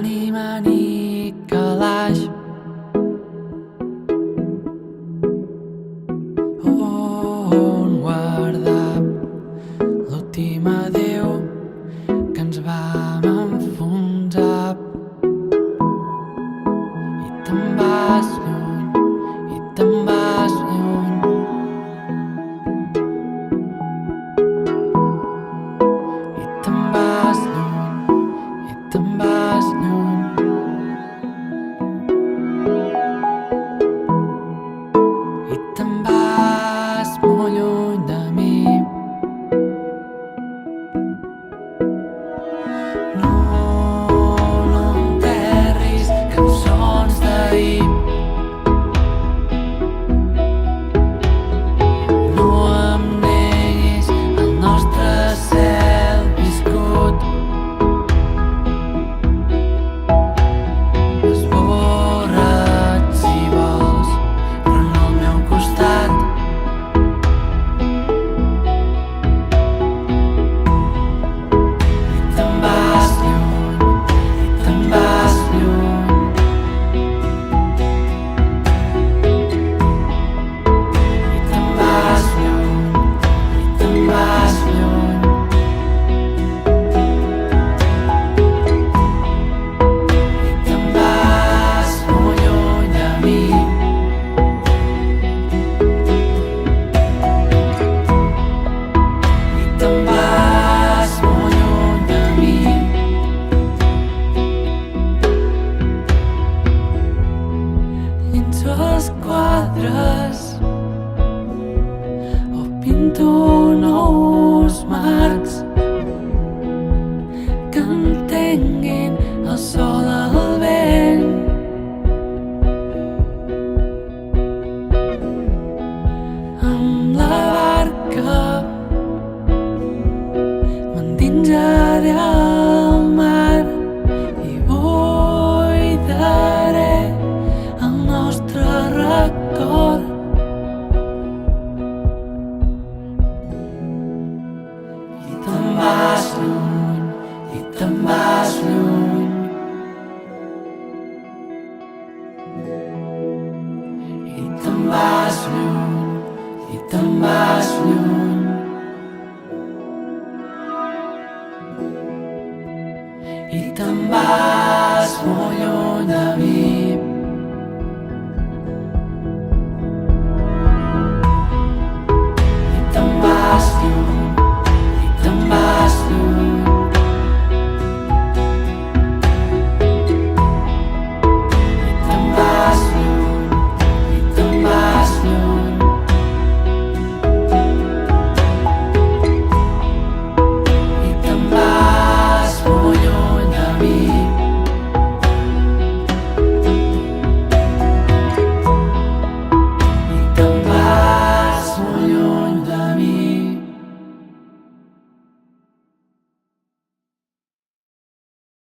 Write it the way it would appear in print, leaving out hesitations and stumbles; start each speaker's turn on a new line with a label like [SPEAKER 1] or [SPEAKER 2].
[SPEAKER 1] mani calaix. On guardar l'últim adéu que ens vam enfonsar. I te'n vas lluny, i te'n vas lluny. I te'n vas lluny, i te'n vas lluny. I te'n vas molt lluny de mi. No enterris cançons d'ahir. No em neguis el nostre cel viscut. Esborra't si vols, però no al meu costat. I te'n vas lluny, i te'n vas lluny. I te'n vas lluny, i te'n vas lluny. I te'n vas molt lluny de mi. I te'n vas molt lluny de mi. Llenço els quadres o pinto nous marcs que entenguin el sol, el vent. Amb la barca m'endinsaré al mar i buidaré el nostre record. I te'n vas lluny, i te'n vas lluny. I te'n vas lluny, i te'n vas lluny. I te'n vas molt lluny de mi.